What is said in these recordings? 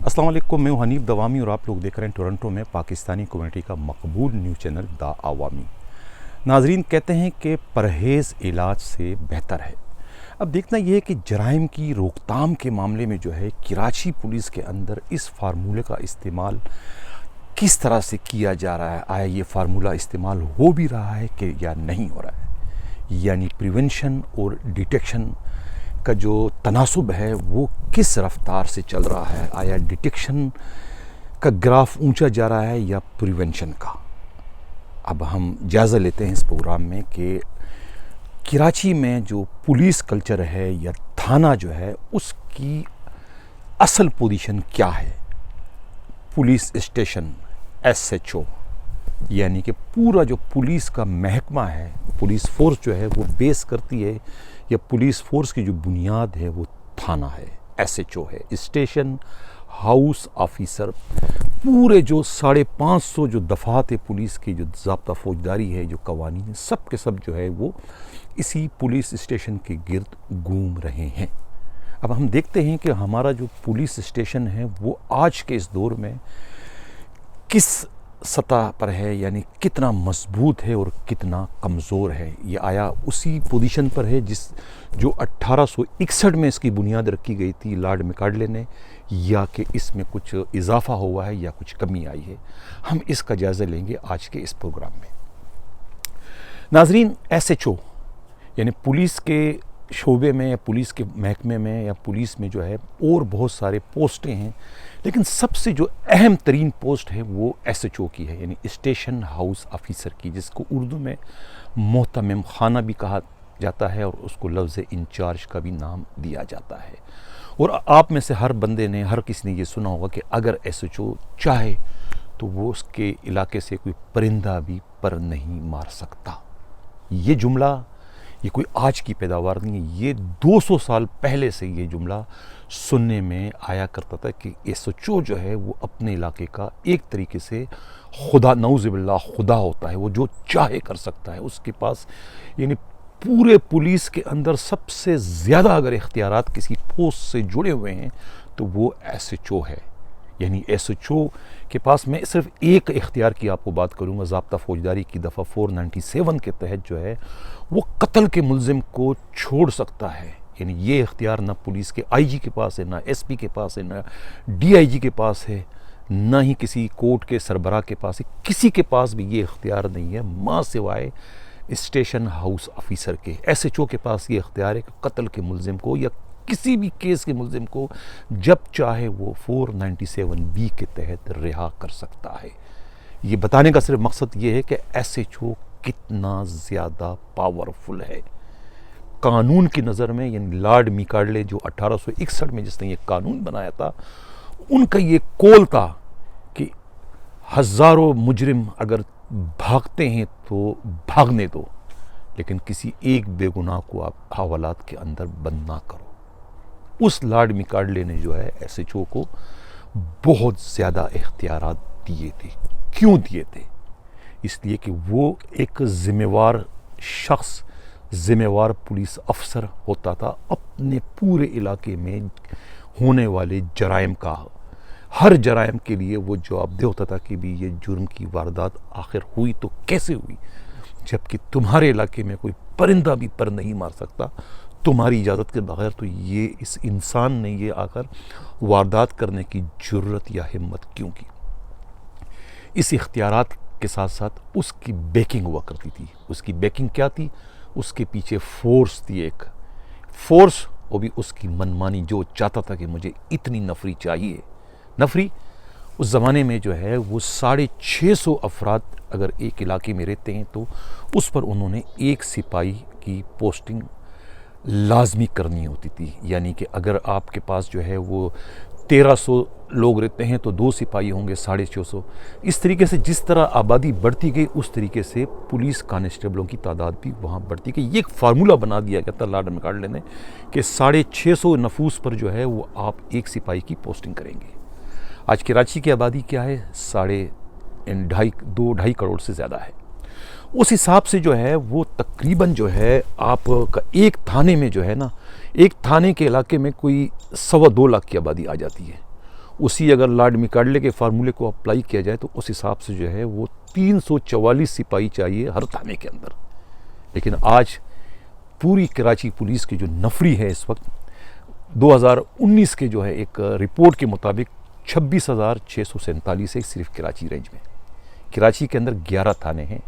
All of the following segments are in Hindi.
अस्सलाम वालेकुम, मैं हूं हनीफ दवामी और आप लोग देख रहे हैं टोरंटो में पाकिस्तानी कम्युनिटी का मकबूल न्यूज़ चैनल द आवामी। नाजरीन, कहते हैं कि परहेज़ इलाज से बेहतर है। अब देखना यह है कि जराइम की रोकथाम के मामले में जो है कराची पुलिस के अंदर इस फार्मूले का इस्तेमाल किस तरह से किया जा रहा है। आया ये फार्मूला इस्तेमाल हो भी रहा है कि या नहीं हो रहा है, यानी प्रिवेंशन और डिटेक्शन का जो तनासुब है वो किस रफ्तार से चल रहा है। आया डिटेक्शन का ग्राफ ऊंचा जा रहा है या प्रिवेंशन का। अब हम जायज़ा लेते हैं इस प्रोग्राम में कि कराची में जो पुलिस कल्चर है या थाना जो है उसकी असल पोजीशन क्या है। पुलिस स्टेशन SHO यानी कि पूरा जो पुलिस का महकमा है, पुलिस फोर्स जो है वो बेस करती है या पुलिस फोर्स की जो बुनियाद है वो थाना है, SHO है, स्टेशन हाउस ऑफिसर। पूरे जो 550 जो दफ़ात पुलिस की जो ज़ाब्ता फौजदारी है, जो कवानीन, सब के सब जो है वो इसी पुलिस स्टेशन के गिर्द घूम रहे हैं। अब हम देखते हैं कि हमारा जो पुलिस स्टेशन है वो आज के इस दौर में किस सतह पर है, यानी कितना मजबूत है और कितना कमज़ोर है। ये आया उसी पोजीशन पर है जो 1861 में इसकी बुनियाद रखी गई थी लॉर्ड मैकाडले ने, या कि इसमें कुछ इजाफा हुआ है या कुछ कमी आई है। हम इसका जायज़ा लेंगे आज के इस प्रोग्राम में। नाजरीन, SHO यानी पुलिस के शोबे में या पुलिस के महकमे में या पुलिस में जो है और बहुत सारे पोस्टें हैं, लेकिन सबसे जो अहम तरीन पोस्ट है वो SHO की है, यानी स्टेशन हाउस ऑफिसर की, जिसको उर्दू में मोहतमिम खाना भी कहा जाता है और उसको लफ्ज़ इंचार्ज का भी नाम दिया जाता है। और आप में से हर बंदे ने, हर किसी ने ये सुना होगा कि अगर SHO चाहे तो वो उसके इलाके से कोई परिंदा भी पर नहीं मार सकता। ये जुमला ये कोई आज की पैदावार नहीं है, ये 200 साल पहले से ये जुमला सुनने में आया करता था कि SHO जो है वो अपने इलाके का एक तरीके से खुदा, नऊज़ुबिल्लाह, खुदा होता है। वो जो चाहे कर सकता है। उसके पास यानी पूरे पुलिस के अंदर सबसे ज़्यादा अगर इख्तियारात किसी पोस्ट से जुड़े हुए हैं तो वो SHO है। यानी SHO के पास मैं सिर्फ एक इख्तियार की आपको बात करूंगा, ज़ाब्ता फौजदारी की दफ़ा 497 के तहत जो है वो कत्ल के मुलजिम को छोड़ सकता है। यानी ये इख्तियार ना पुलिस के IG के पास है, ना SP के पास है, ना DIG के पास है, ना ही किसी कोर्ट के सरबराह के पास है। किसी के पास भी ये इख्तियार नहीं है माँ सिवाय स्टेशन हाउस ऑफिसर के। SHO के पास ये इख्तियार है कि कत्ल के मुलजिम को या किसी भी केस के मुलजिम को जब चाहे वो 497B के तहत रिहा कर सकता है। ये बताने का सिर्फ मकसद ये है कि SHO कितना ज़्यादा पावरफुल है कानून की नज़र में। यानी लॉर्ड मैकाडले जो 1861 में जिसने ये कानून बनाया था, उनका ये कौल था कि हज़ारों मुजरिम अगर भागते हैं तो भागने दो, लेकिन किसी एक बेगुनाह को आप हवालात के अंदर बंद ना करो। उस लॉर्ड मैकाडले ने जो है SHO को बहुत ज़्यादा इख्तियारात दिए थे। क्यों दिए थे? इसलिए कि वो एक ज़िम्मेवार शख्स, ज़िम्मेवार पुलिस अफसर होता था। अपने पूरे इलाके में होने वाले जराइम का, हर जराइम के लिए वो जवाबदेह होता था कि भी ये जुर्म की वारदात आखिर हुई तो कैसे हुई, जबकि तुम्हारे इलाके में कोई परिंदा भी पर नहीं मार सकता तुम्हारी इजाज़त के बगैर। तो ये इस इंसान ने ये आकर वारदात करने की जुर्रत या हिम्मत क्यों की? इस इख्तियारात के साथ साथ उसकी बैकिंग हुआ करती थी। उसकी बैकिंग क्या थी? उसके पीछे फोर्स थी, एक फोर्स, वो भी उसकी मनमानी। जो चाहता था कि मुझे इतनी नफरी चाहिए। नफरी उस ज़माने में जो है वो 650 अफराद अगर एक इलाके में रहते हैं तो उस पर उन्होंने एक सिपाही की पोस्टिंग लाजमी करनी होती थी। यानी कि अगर आपके पास जो है वो 1300 लोग रहते हैं तो 2 सिपाही होंगे, 650। इस तरीके से जिस तरह आबादी बढ़ती गई उस तरीके से पुलिस कांस्टेबलों की तादाद भी वहाँ बढ़ती गई। ये एक फार्मूला बना दिया गया था लॉर्ड मैकाडले ने कि 650 नफूस पर जो है वो आप एक सिपाही की पोस्टिंग करेंगे। आज कराची की आबादी क्या है? 2.5 करोड़ से ज़्यादा है। उस हिसाब से जो है वो तकरीबन जो है आपका एक थाने में जो है ना, एक थाने के इलाके में कोई 2.25 लाख की आबादी आ जाती है। उसी अगर लॉर्ड मेकार्डले के फार्मूले को अप्लाई किया जाए तो उस हिसाब से जो है वो 344 सिपाही चाहिए हर थाने के अंदर। लेकिन आज पूरी कराची पुलिस की जो नफरी है इस वक्त 2019 के जो है एक रिपोर्ट के मुताबिक 26,647 है सिर्फ कराची रेंज में। कराची के अंदर 11 थाने हैं,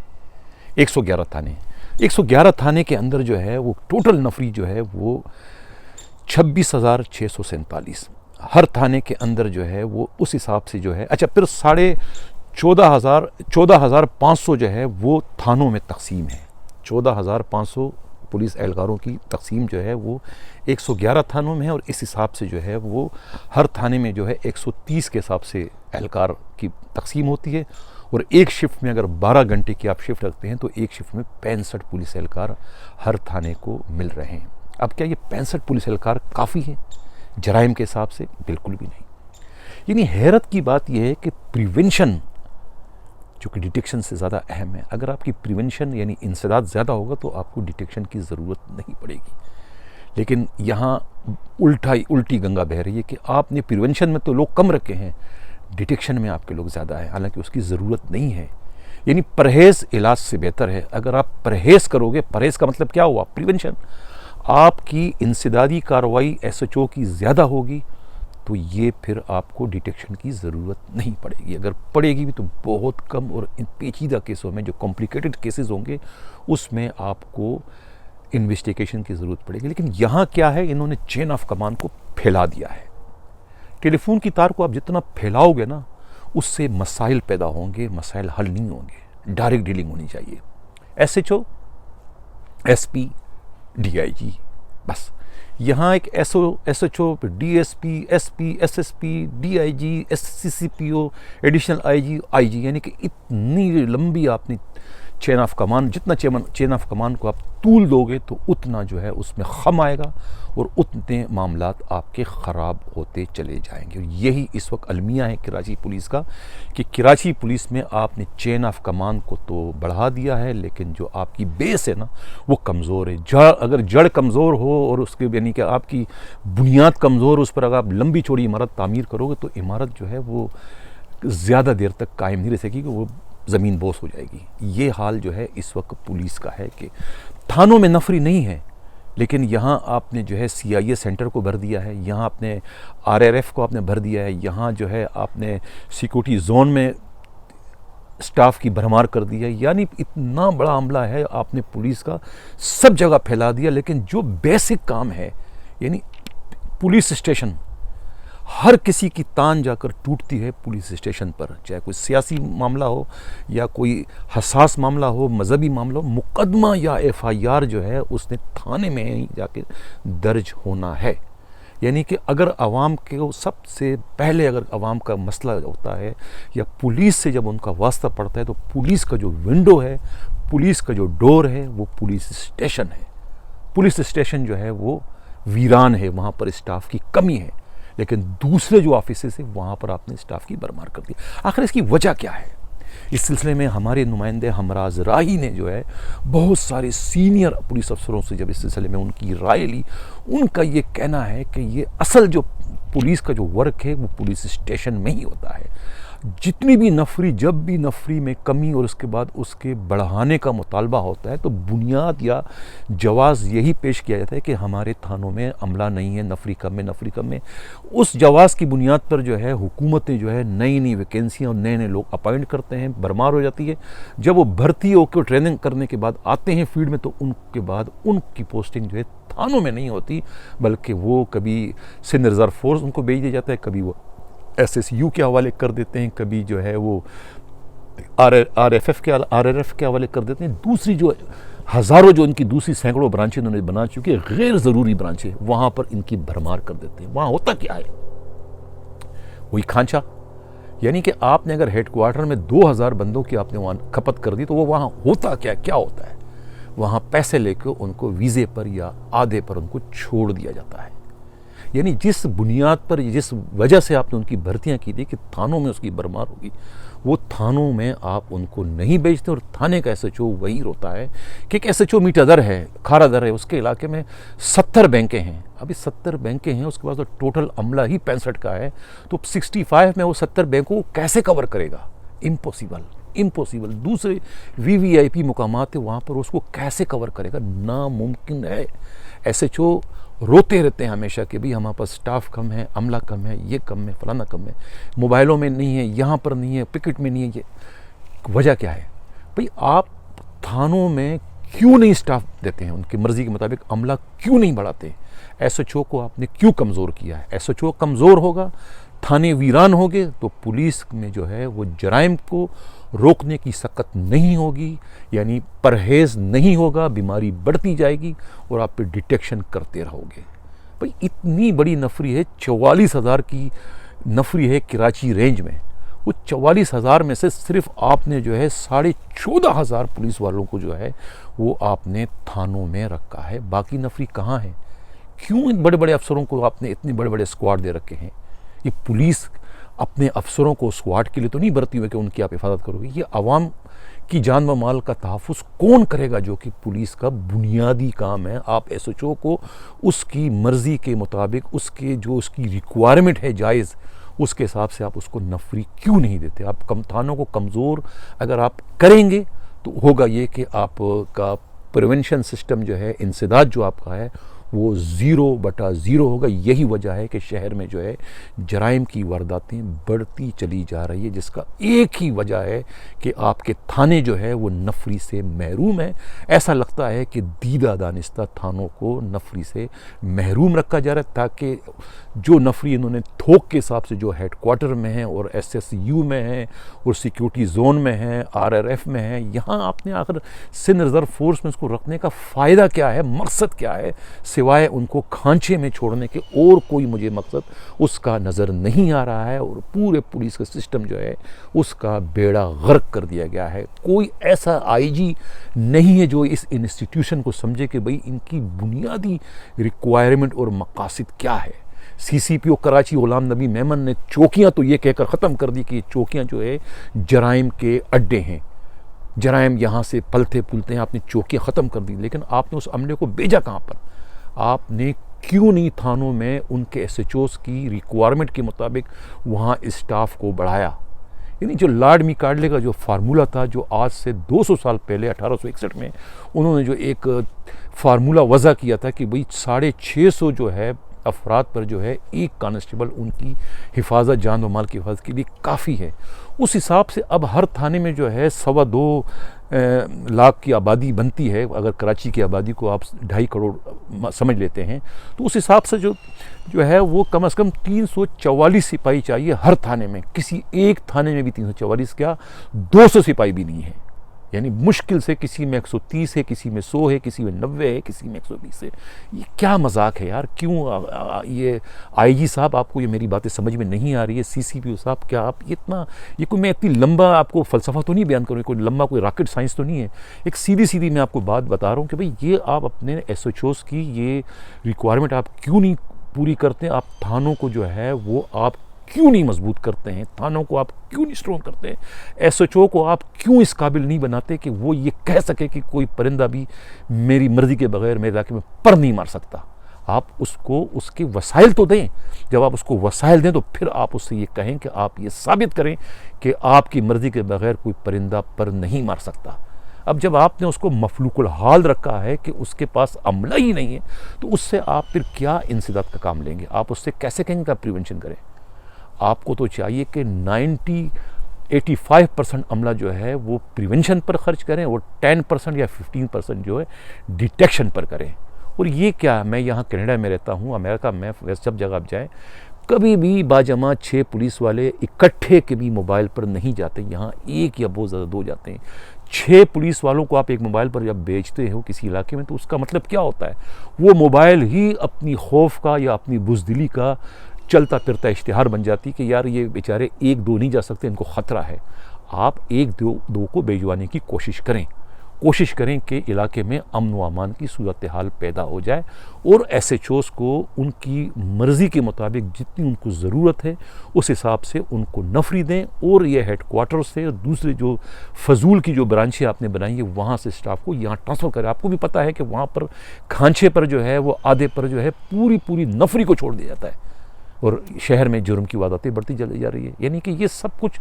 111 थाने हैं। 111 थाने के अंदर जो है वो टोटल नफरी जो है वो 26,647। हर थाने के अंदर जो है वो उस हिसाब से जो है अच्छा फिर 14,500 जो है वो थानों में तकसीम है। 14,500 पुलिस एहलकारों की तकसीम जो है वो 111 थानों में है और इस हिसाब से जो है वो हर थाने में जो है 130 के हिसाब से एहलकार की तकसीम होती है। और एक शिफ्ट में अगर 12 घंटे की आप शिफ्ट रखते हैं तो एक शिफ्ट में 65 पुलिस एहलकार हर थाने को मिल रहे हैं। अब क्या ये 65 पुलिस एहलकार काफ़ी है जराइम के हिसाब से? बिल्कुल भी नहीं। यानी हैरत की बात यह है कि प्रिवेंशन जो कि डिटेक्शन से ज़्यादा अहम है। अगर आपकी प्रिवेंशन यानी इंसदाद ज़्यादा होगा तो आपको डिटेक्शन की ज़रूरत नहीं पड़ेगी। लेकिन यहाँ उल्टी गंगा बह रही है कि आपने प्रिवेंशन में तो लोग कम रखे हैं, डिटेक्शन में आपके लोग ज़्यादा है, हालांकि उसकी ज़रूरत नहीं है। यानी परहेज़ इलाज से बेहतर है। अगर आप परहेज़ करोगे, परहेज़ का मतलब क्या हुआ? प्रिवेंशन। आपकी इंसदादी कार्रवाई SHO की ज़्यादा होगी तो ये फिर आपको डिटेक्शन की ज़रूरत नहीं पड़ेगी। अगर पड़ेगी भी तो बहुत कम और इन पेचीदा केसों में जो कॉम्प्लिकेटेड केसेस होंगे उसमें आपको इन्वेस्टिगेशन की ज़रूरत पड़ेगी। लेकिन यहाँ क्या है, इन्होंने चेन ऑफ कमांड को फैला दिया है। टेलीफोन की तार को आप जितना फैलाओगे ना उससे मसाइल पैदा होंगे, मसाइल हल नहीं होंगे। डायरेक्ट डीलिंग होनी चाहिए। SHO, SP, DIG, बस। यहाँ एक SHO, DSP, SP, SSP, DIG, SCCPO, additional IG, यानी कि इतनी लंबी आपने चेन ऑफ कमांड, जितना चेन ऑफ कमांड को आप तूल दोगे तो उतना जो है उसमें खम आएगा और उतने मामलात आपके ख़राब होते चले जाएंगे। और यही इस वक्त अलमिया है कराची पुलिस का कि कराची पुलिस में आपने चेन ऑफ कमांड को तो बढ़ा दिया है लेकिन जो आपकी बेस है ना वो कमज़ोर है। अगर जड़ कमज़ोर हो और उसके यानी कि आपकी बुनियाद कमज़ोर, उस पर अगर आप लंबी चौड़ी इमारत तामीर करोगे तो इमारत जो है वो ज़्यादा देर तक कायम नहीं रह सकेगी, वो ज़मीन बोस हो जाएगी। ये हाल जो है इस वक्त पुलिस का है कि थानों में नफरी नहीं है लेकिन यहाँ आपने जो है CIA सेंटर को भर दिया है, यहाँ आपने RRF को आपने भर दिया है, यहाँ जो है आपने सिक्योरिटी जोन में स्टाफ की भरमार कर दी है। यानी इतना बड़ा हमला है आपने पुलिस का सब जगह फैला दिया। लेकिन जो बेसिक काम है यानी पुलिस स्टेशन, हर किसी की तान जाकर टूटती है पुलिस स्टेशन पर, चाहे कोई सियासी मामला हो या कोई हसास मामला हो, मजहबी मामला हो, मुकदमा या FIR जो है उसने थाने में ही जाके दर्ज होना है। यानी कि अगर आवाम के सबसे पहले अगर आवाम का मसला होता है या पुलिस से जब उनका वास्ता पड़ता है तो पुलिस का जो विंडो है, पुलिस का जो डोर है वो पुलिस स्टेशन है। पुलिस स्टेशन जो है वो वीरान है, वहाँ पर स्टाफ की कमी है। लेकिन दूसरे जो ऑफिसेस है वहाँ पर आपने स्टाफ की भरमार कर दी। आखिर इसकी वजह क्या है? इस सिलसिले में हमारे नुमाइंदे हमराज राही ने जो है बहुत सारे सीनियर पुलिस अफसरों से जब इस सिलसिले में उनकी राय ली, उनका ये कहना है कि ये असल जो पुलिस का जो वर्क है वो पुलिस स्टेशन में ही होता है। जितनी भी नफरी, जब भी नफरी में कमी और उसके बाद उसके बढ़ाने का मुतालबा होता है तो बुनियाद या जवाज़ यही पेश किया जाता है कि हमारे थानों में अमला नहीं है, नफरी कम है, नफरी कम है। उस जवाज़ की बुनियाद पर जो है हुकूमतें जो है नई नई वैकेंसियाँ और नए नए लोग अपॉइंट करते हैं, भरमार हो जाती है। जब वो भर्ती होकर ट्रेनिंग करने के बाद आते हैं फील्ड में तो उनके बाद उनकी पोस्टिंग जो है थानों में नहीं होती, बल्कि वो कभी सिंध रिजर्व फोर्स उनको भेज दिया जाता है, कभी वो SSU के हवाले कर देते हैं, कभी जो है वो RRF के हवाले कर देते हैं। दूसरी जो हज़ारों जो इनकी दूसरी सैकड़ों ब्रांचें इन्होंने बना चुकी है, गैर ज़रूरी ब्रांचें, वहाँ पर इनकी भरमार कर देते हैं। वहाँ होता क्या है? वही खांचा। यानी कि आपने अगर हेडक्वार्टर में 2000 बंदों की आपने वहाँ खपत कर दी तो वो वहाँ होता क्या होता है? वहाँ पैसे लेकर उनको वीज़े पर या आधे पर उनको छोड़ दिया जाता है। यानी जिस बुनियाद पर, जिस वजह से आपने उनकी भर्तियां की थी कि थानों में उसकी भरमार होगी, वो थानों में आप उनको नहीं भेजते। और थाने का एसएचओ वही रोता है कि एक एसएचओ मीठादर है, खारादर है, उसके इलाके में 70 बैंकें हैं। अभी 70 बैंकें हैं, उसके बाद तो टोटल अमला ही 65 का है, तो 65 में वो 70 बैंकों को कैसे कवर करेगा? Impossible, impossible. दूसरे वीवीआईपी मुकामात है, वहाँ पर उसको कैसे कवर करेगा? नामुमकिन है। एसएचओ रोते रहते हैं हमेशा कि भाई हमारे पास स्टाफ कम है, अमला कम है, ये कम है, फलाना कम है, मोबाइलों में नहीं है, यहाँ पर नहीं है, पिकेट में नहीं है। ये वजह क्या है? भाई आप थानों में क्यों नहीं स्टाफ देते हैं? उनकी मर्जी के मुताबिक अमला क्यों नहीं बढ़ाते? एसएचओ को आपने क्यों कमज़ोर किया है? एसएचओ कमज़ोर होगा, थाने वीरान होंगे, तो पुलिस में जो है वो जराइम को रोकने की सख्त नहीं होगी, यानी परहेज़ नहीं होगा, बीमारी बढ़ती जाएगी और आप पे डिटेक्शन करते रहोगे। भाई इतनी बड़ी नफरी है, 44,000 की नफरी है कराची रेंज में। वो 44,000 में से सिर्फ आपने जो है 14,500 पुलिस वालों को जो है वो आपने थानों में रखा है। बाकी नफरी कहाँ है? क्यों इन बड़े बड़े अफसरों को आपने इतने बड़े बड़े स्क्वाड दे रखे हैं? ये पुलिस अपने अफसरों को स्क्वाड के लिए तो नहीं भर्ती हुए कि उनकी आप हिफाजत करोगे। ये आवाम की जान व माल का तहफ़्फ़ुज़ कौन करेगा, जो कि पुलिस का बुनियादी काम है। आप एसएचओ को उसकी मर्ज़ी के मुताबिक, उसके जो उसकी रिक्वायरमेंट है जायज़, उसके हिसाब से आप उसको नफरी क्यों नहीं देते? आप थानों को कमज़ोर अगर आप करेंगे तो होगा ये कि आपका प्रिवेंशन सिस्टम जो है, इंसदाद जो आपका है, वो 0/0 होगा। यही वजह है कि शहर में जो है जराइम की वारदातें बढ़ती चली जा रही है, जिसका एक ही वजह है कि आपके थाने जो है वो नफरी से महरूम है। ऐसा लगता है कि दीदा दानिस्ता थानों को नफरी से महरूम रखा जा रहा है, ताकि जो नफरी इन्होंने थोक के हिसाब से जो हेडक्वार्टर में है और एसएसयू में है और सिक्योरिटी जोन में है, आरआरएफ में है, यहाँ आपने आखिर सिंध रिजर्व फोर्स में उसको रखने का फ़ायदा क्या है, मकसद क्या है? सिवाय उनको खांचे में छोड़ने के और कोई मुझे मकसद उसका नज़र नहीं आ रहा है। और पूरे पुलिस का सिस्टम जो है उसका बेड़ा गर्क कर दिया गया है। कोई ऐसा आईजी नहीं है जो इस इंस्टीट्यूशन को समझे कि भाई इनकी बुनियादी रिक्वायरमेंट और मकासद क्या है। सीसीपीओ कराची गुलाम नबी मेमन ने चौकियाँ तो ये कहकर ख़त्म कर दी कि ये चौकियाँ जो है जराइम के अड्डे हैं, जराइम यहाँ से पलते पुलते हैं, आपने चौकियाँ ख़त्म कर दी। लेकिन आपने उस अमले को भेजा कहाँ पर? आपने क्यों नहीं थानों में उनके एसएचओस की रिक्वायरमेंट के मुताबिक वहाँ स्टाफ को बढ़ाया? यानी जो लॉर्ड मेकार्डले का जो फार्मूला था, जो आज से 200 साल पहले 1861 में उन्होंने जो एक फार्मूला वज़ा किया था कि भाई 650 जो है अफराद पर जो है एक कांस्टेबल उनकी हिफाजत, जान व माल की हिफाजत के लिए काफ़ी है। उस हिसाब से अब हर थाने में जो है 2.25 लाख की आबादी बनती है। अगर कराची की आबादी को आप 2.5 करोड़ समझ लेते हैं, तो उस हिसाब से जो है वो कम से कम 344 सिपाही चाहिए हर थाने में। किसी एक थाने में भी 344 क्या, 200 सिपाही भी नहीं है। यानी मुश्किल से किसी में 130 है, किसी में 100 है, किसी में 90 है, किसी में 120 है। ये क्या मजाक है यार? क्यों ये आईजी साहब, आपको ये मेरी बातें समझ में नहीं आ रही है? सीसीपीओ साहब, क्या आप इतना, ये कोई मैं इतनी लंबा आपको फ़लसफ़ा तो नहीं बयान करूँ, कोई लंबा कोई रॉकेट साइंस तो नहीं है। एक सीधी सीधी मैं आपको बात बता रहा हूँ कि भाई ये आप अपने एसएचओस की ये रिक्वायरमेंट आप क्यों नहीं पूरी करते? आप थानों को जो है वो आप क्यों नहीं मजबूत करते हैं? थानों को आप क्यों नहीं स्ट्रॉन्ग करते हैं? एसएचओ को आप क्यों इस काबिल नहीं बनाते कि वो ये कह सके कि कोई परिंदा भी मेरी मर्जी के बगैर मेरे इलाके में पर नहीं मार सकता? आप उसको उसके वसाइल तो दें। जब आप उसको वसाइल दें तो फिर आप उससे ये कहें कि आप ये साबित करें कि आपकी मर्जी के बगैर कोई परिंदा पर नहीं मार सकता। अब जब आपने उसको मफलूकुल हाल रखा है कि उसके पास अमला ही नहीं है, तो उससे आप फिर क्या इंसदाद का काम लेंगे? आप उससे कैसे कहेंगे कि आप प्रिवेंशन करें? आपको तो चाहिए कि 85% अमला जो है वो प्रिवेंशन पर खर्च करें और 10% या 15% जो है डिटेक्शन पर करें। और ये क्या, मैं यहाँ कनाडा में रहता हूँ, अमेरिका में, वैसे सब जगह आप जाएँ, कभी भी बाजमा 6 पुलिस वाले इकट्ठे के भी मोबाइल पर नहीं जाते। यहाँ एक या बहुत ज़्यादा 2 जाते हैं। 6 पुलिस वालों को आप एक मोबाइल पर जब बेचते हो किसी इलाके में, तो उसका मतलब क्या होता है? वो मोबाइल ही अपनी खौफ का या अपनी बुज़दिली का चलता फिरता इश्तिहार बन जाती कि यार ये बेचारे 1-2 नहीं जा सकते, इनको ख़तरा है। आप 1-2 को भेजवाने की कोशिश करें। कोशिश करें कि इलाके में अमन व अमान की सूरत हाल पैदा हो जाए और SHOs को उनकी मर्ज़ी के मुताबिक जितनी उनको ज़रूरत है उस हिसाब से उनको नफरी दें और ये हेडक्वार्टर से और दूसरे जो फजूल की जो ब्रांचें आपने बनाई है वहाँ से स्टाफ को यहाँ ट्रांसफ़र करें। आपको भी पता है कि वहाँ पर खांचे पर जो है वो आधे पर जो है पूरी नफरी को छोड़ दिया जाता है और शहर में जुर्म की वारदातें बढ़ती चली जा रही है। यानी कि ये सब कुछ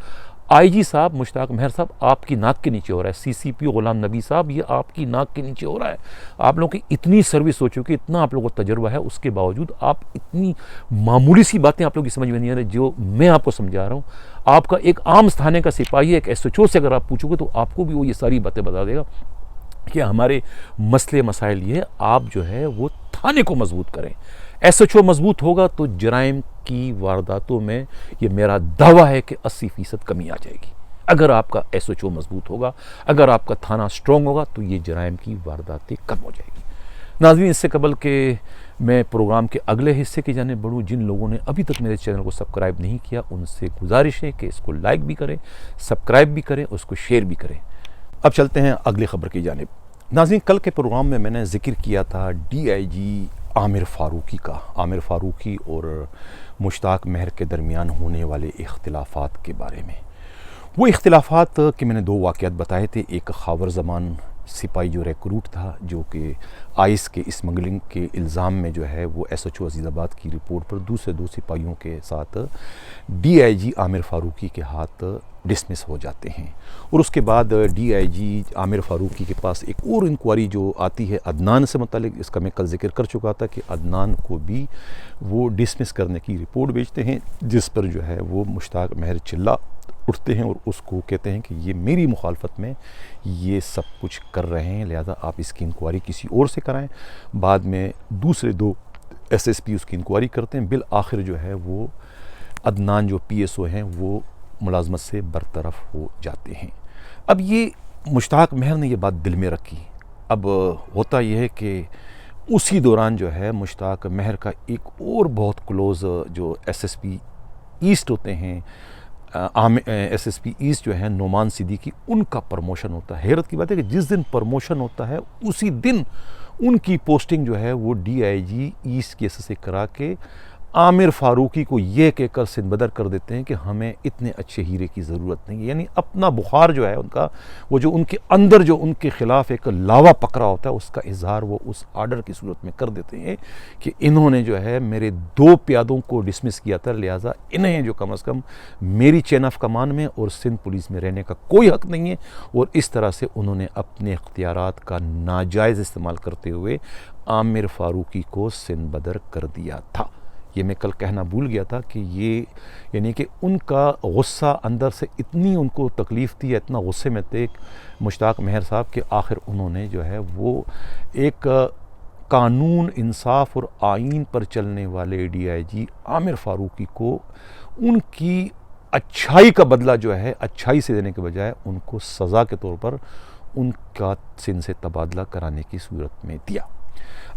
IG साहब मुश्ताक मेहर साहब आपकी नाक के नीचे हो रहा है। CCP गुलाम नबी साहब ये आपकी नाक के नीचे हो रहा है। आप लोगों की इतनी सर्विस हो चुकी है, इतना आप लोगों को तजुर्बा है, उसके बावजूद आप इतनी मामूली सी बातें आप लोगों की समझ में नहीं आ रही जो मैं आपको समझा रहा हूँ। आपका एक आम थाने का सिपाही एक SHO से अगर आप पूछोगे तो आपको भी वो ये सारी बातें बता देगा कि हमारे मसले मसाइल ये आप जो है वो थाने को मजबूत करें। SHO मजबूत होगा तो जराइम की वारदातों में ये मेरा दावा है कि 80% कमी आ जाएगी। अगर आपका SHO मजबूत होगा, अगर आपका थाना स्ट्रॉन्ग होगा तो ये जराइम की वारदातें कम हो जाएगी। नाज़रीन, इससे कबल के मैं प्रोग्राम के अगले हिस्से की जाने बढ़ूँ, जिन लोगों ने अभी तक मेरे चैनल को सब्सक्राइब नहीं किया उनसे गुजारिश है कि इसको लाइक भी करें, सब्सक्राइब भी करें, उसको शेयर भी करें। अब चलते हैं अगली खबर की जानिब। नाज़रीन, कल के प्रोग्राम में मैंने जिक्र किया था DIG आमिर फ़ारूकी का, आमिर फ़ारूकी और मुश्ताक मेहर के दरमियान होने वाले इख्तिलाफ़ात के बारे में। वो इख्तिलाफ़ात के मैंने 2 वाक़यात बताए थे। एक ख़ावर ज़मान सिपाही जो रिक्रूट था, जो कि आइस के स्मगलिंग के इल्ज़ाम में जो है वो SHO अजीज़ाबाद की रिपोर्ट पर दूसरे 2 सिपाहियों के साथ DIG आमिर फ़ारूकी के हाथ डिसमिस हो जाते हैं। और उसके बाद DIG आमिर फ़ारूकी के पास एक और इंक्वायरी जो आती है अदनान से मुतालिक, इसका मैं कल जिक्र कर चुका था कि अदनान को भी वो डिसमिस करने की रिपोर्ट भेजते हैं, जिस पर जो है वो मुश्ताक मेहर चिल्ला उठते हैं और उसको कहते हैं कि ये मेरी मुखालफत में ये सब कुछ कर रहे हैं, लिहाजा आप इसकी इंक्वायरी किसी और से कराएं। बाद में दूसरे 2 SSP उसकी इंक्वायरी करते हैं। बिल आखिर जो है वो अदनान जो PSO हैं वो मुलाजमत से बरतरफ हो जाते हैं। अब ये मुश्ताक मेहर ने ये बात दिल में रखी। अब होता यह है कि उसी दौरान जो है मुश्ताक मेहर का एक और बहुत क्लोज़ जो SSP ईस्ट होते हैं, SSP ईस्ट जो है नोमान सिद्दीकी, उनका प्रमोशन होता है। हैरत की बात है कि जिस दिन प्रमोशन होता है उसी दिन उनकी पोस्टिंग जो है वो DIG ईस्ट केस से करा के आमिर फ़ारूकी को ये कहकर सिंबदर कर देते हैं कि हमें इतने अच्छे हीरे की ज़रूरत नहीं है। यानी अपना बुखार जो है उनका, वो जो उनके अंदर जो उनके ख़िलाफ़ एक लावा पकड़ा होता है उसका इजहार वो उस आर्डर की सूरत में कर देते हैं कि इन्होंने जो है मेरे 2 प्यादों को डिसमिस किया था, लिहाजा इन्हें जो कम अज़ कम मेरी चेन ऑफ कमान में और सिंध पुलिस में रहने का कोई हक़ नहीं है। और इस तरह से उन्होंने अपने इख्तियारात का नाजायज़ इस्तेमाल करते हुए आमिर फ़ारूकी को सिंबदर कर दिया था। ये मैं कल कहना भूल गया था कि ये यानी कि उनका गुस्सा अंदर से इतनी उनको तकलीफ़ थी, इतना गुस्से में थे मुश्ताक मेहर साहब कि आखिर उन्होंने जो है वो एक कानून, इंसाफ और आइन पर चलने वाले DIG आमिर फ़ारूकी को उनकी अच्छाई का बदला जो है अच्छाई से देने के बजाय उनको सज़ा के तौर पर उनका सिंध से तबादला कराने की सूरत में दिया।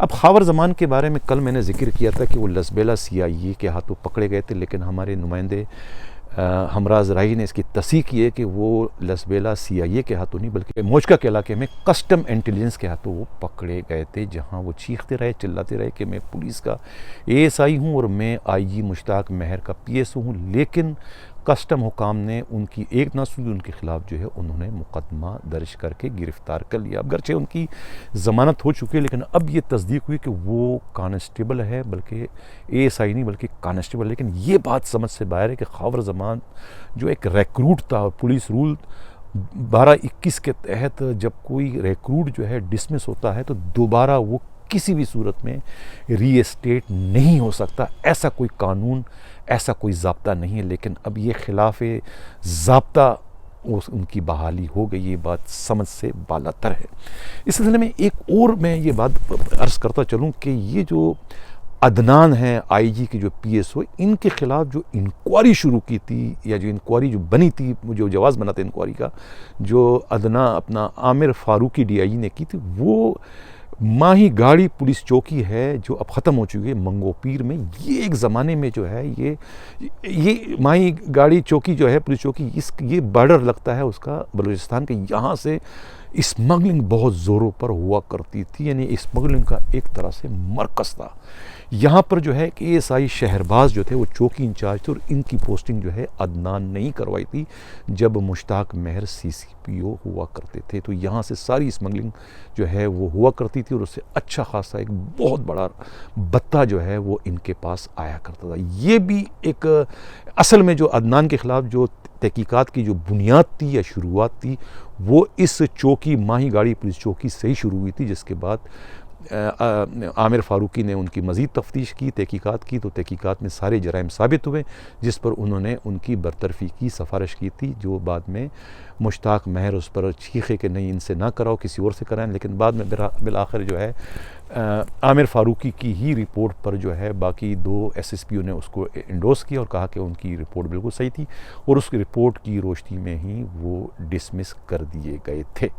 अब ख़ावर ज़मान के बारे में कल मैंने जिक्र किया था कि वो लसबेला CIA के हाथों पकड़े गए थे, लेकिन हमारे नुमाइंदे हमराज राही ने इसकी तस्दीक की है कि वो लसबेला CIA के हाथों नहीं बल्कि मोचका के इलाके में कस्टम इंटेलिजेंस के हाथों वो पकड़े गए थे, जहां वो चीखते रहे, चिल्लाते रहे कि मैं पुलिस का ASI हूं और मैं IG मुश्ताक मेहर का PSO हूं। लेकिन कस्टम हुकाम ने उनकी एक ना सुनी, उनके ख़िलाफ़ जो है उन्होंने मुकदमा दर्ज करके गिरफ़्तार कर लिया। अब गर्चे उनकी ज़मानत हो चुकी है, लेकिन अब ये तस्दीक हुई कि वो कांस्टेबल है, बल्कि ASI नहीं बल्कि कांस्टेबल। लेकिन ये बात समझ से बाहर है कि ख़ावर ज़मान जो एक रिक्रूट था और पुलिस रूल 1221 के तहत जब कोई रिक्रूट जो है डिसमिस होता है तो दोबारा वो किसी भी सूरत में रीएस्टेट नहीं हो सकता। ऐसा कोई कानून, ऐसा कोई ज़ाब्ता नहीं है। लेकिन अब ये खिलाफ ज़ाब्ता उनकी बहाली हो गई, ये बात समझ से बालातर है। इस सिलसिले में एक और मैं ये बात अर्ज़ करता चलूँ कि ये जो अदनान है IG के जो PSO, इनके ख़िलाफ़ जो इंक्वायरी शुरू की थी या जो इंक्वायरी जो बनी थी, जो जवाज़ बना था इंक्वायरी का, जो अदना अपना आमिर फ़ारूकी DIG ने की थी, वो माही गाड़ी पुलिस चौकी है जो अब ख़त्म हो चुकी है मंगोपीर में। ये एक ज़माने में जो है ये माही गाड़ी चौकी जो है पुलिस चौकी, ये बॉर्डर लगता है उसका बलूचिस्तान के। यहाँ से स्मगलिंग बहुत ज़ोरों पर हुआ करती थी, यानी स्मगलिंग का एक तरह से मरकज़ था। यहाँ पर जो है ASI शहरबाज जो थे वो चौकी इंचार्ज थे, और इनकी पोस्टिंग जो है अदनान ने ही करवाई थी जब मुश्ताक महर CCPO हुआ करते थे। तो यहाँ से सारी स्मगलिंग जो है वो हुआ करती थी, और उससे अच्छा खासा एक बहुत बड़ा बत्ता जो है वो इनके पास आया करता था। ये भी एक असल में जो अदनान के ख़िलाफ़ जो तहकीकात की जो बुनियाद थी या शुरुआत थी, वो इस चौकी माही गाड़ी पुलिस चौकी से ही शुरू हुई थी, जिसके बाद आमिर फ़ारूकी ने उनकी मज़ीद तफ्तीश की, तहकीकात की, तो तहकीकात में सारे जराइम साबित हुए, जिस पर उन्होंने उनकी बरतरफ़ी की सिफारिश की थी, जो बाद में मुश्ताक महर उस पर चीखे कि नहीं इनसे ना कराओ, किसी और से कराएं। लेकिन बाद में बिलाखिर जो है आमिर फ़ारूकी की ही रिपोर्ट पर जो है बाकी 2 SSPO ने उसको इंडोर्स किया और कहा कि उनकी रिपोर्ट बिल्कुल सही थी, और उस रिपोर्ट की रोशनी में ही वो डिसमिस कर दिए गए थे।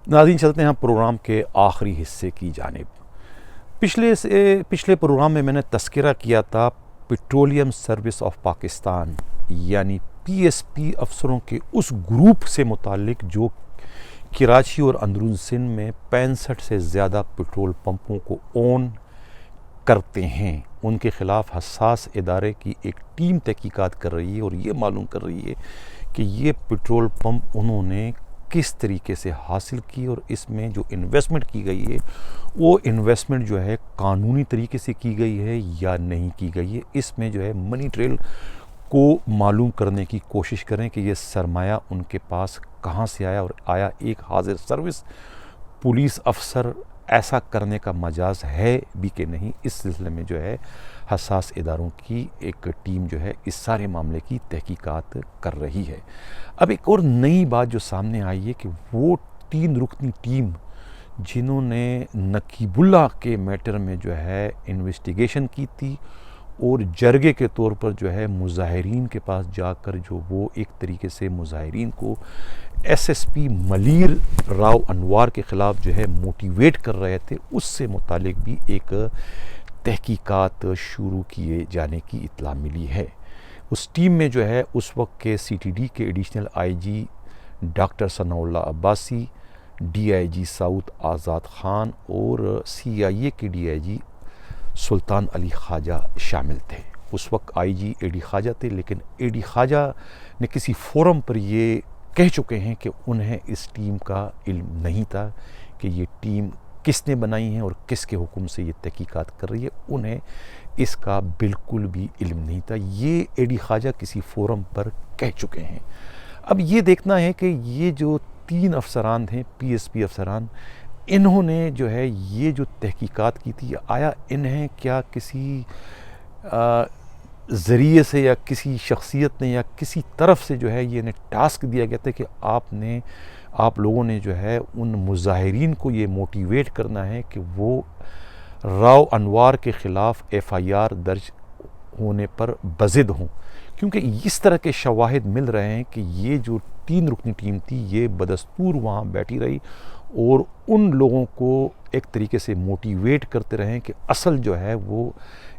नाज़रीन, चलते हैं प्रोग्राम के आखिरी हिस्से की जानिब। पिछले प्रोग्राम में मैंने तस्करा किया था पेट्रोलियम सर्विस ऑफ पाकिस्तान यानी PSP अफसरों के उस ग्रुप से मुतालिक जो कराची और अंदरून सिंध में 65 से ज़्यादा पेट्रोल पंपों को ओन करते हैं। उनके ख़िलाफ़ हसास इदारे की एक टीम तहकीकात कर रही है और ये मालूम कर रही है कि ये पेट्रोल पंप उन्होंने किस तरीके से हासिल की, और इसमें जो इन्वेस्टमेंट की गई है वो इन्वेस्टमेंट जो है कानूनी तरीके से की गई है या नहीं की गई है। इसमें जो है मनी ट्रेल को मालूम करने की कोशिश करें कि ये सरमाया उनके पास कहाँ से आया, और आया एक हाजिर सर्विस पुलिस अफसर ऐसा करने का मजाज है भी कि नहीं। इस सिलसिले में जो है हसास इदारों की एक टीम जो है इस सारे मामले की तहकीकात कर रही है। अब एक और नई बात जो सामने आई है कि वो 3 रुकनी टीम जिन्होंने नकीबुल्ला के मैटर में जो है इन्वेस्टिगेशन की थी, और जरगे के तौर पर जो है मुजाहिरीन के पास जाकर जो वो एक तरीके से मुजाहिरीन को SSP मलीर राव अनवार के ख़िलाफ़ जो है मोटिवेट कर रहे थे, उससे मुतालिक भी एक तहकीकात शुरू किए जाने की इत्तला मिली है। उस टीम में जो है उस वक्त के CTD के additional IG doctor Sanaullah Abbasi, DIG south Azad Khan और CIA के DIG सुल्तान अली ख्वाजा शामिल थे। उस वक्त IG AD ख्वाजा थे, लेकिन AD ख्वाजा ने किसी फोरम पर ये कह चुके हैं कि उन्हें इस टीम का इल्म नहीं था कि ये टीम किसने बनाई है और किसके हुक्म से ये तहकीकात कर रही है। उन्हें इसका बिल्कुल भी इल्म नहीं था, ये AD ख्वाजा किसी फोरम पर कह चुके हैं। अब ये देखना है कि ये जो 3 अफसरान थे PSP अफसरान, इन्होंने जो है ये जो तहकीकात की थी, आया इन्हें क्या किसी ज़रिए से या किसी शख्सियत ने या किसी तरफ से जो है ये इन्हें टास्क दिया गया था कि आप लोगों ने जो है उन मुजाहिरीन को ये मोटिवेट करना है कि वो राव अनवार के ख़िलाफ़ FIR दर्ज होने पर बज़िद हों, क्योंकि इस तरह के शवाहिद मिल रहे हैं कि ये जो 3 रुकनी टीम थी ये बदस्तूर वहाँ बैठी रही और उन लोगों को एक तरीके से मोटिवेट करते रहें कि असल जो है वो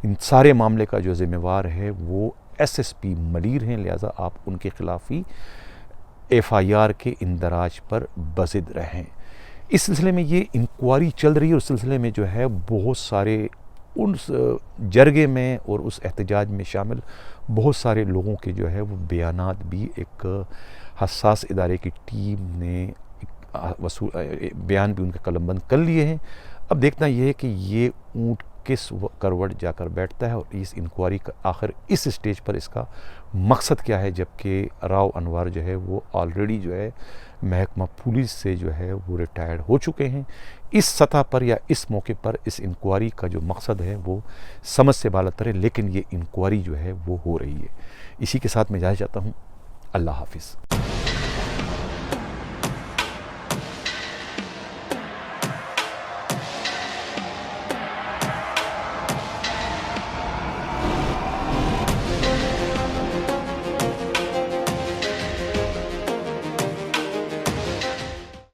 इन सारे मामले का जो ज़िम्मेवार है वो SSP मलीर हैं, लिहाजा आप उनके ख़िलाफ़ ही FIR के इंदराज पर बज़िद रहें। इस सिलसिले में ये इंक्वायरी चल रही है, और उस सिलसिले में जो है बहुत सारे उस जरगे में और उस एहतजाज में शामिल बहुत सारे लोगों के जो है वो बयानात भी एक हसास इदारे की टीम ने बयान भी उनके कलमबंद कर लिए हैं। अब देखना यह है कि ये ऊँट किस करवट जाकर बैठता है, और इस इंक्वायरी का आखिर इस स्टेज पर इसका मकसद क्या है, जबकि राव अनवार जो है वो ऑलरेडी जो है महकमा पुलिस से जो है वो रिटायर्ड हो चुके हैं। इस सतह पर या इस मौके पर इस इंक्वायरी का जो मकसद है वो समझ से बालतर है, लेकिन ये इंक्वायरी जो है वो हो रही है। इसी के साथ मैं इजाज़त चाहता हूँ। अल्लाह हाफिज़।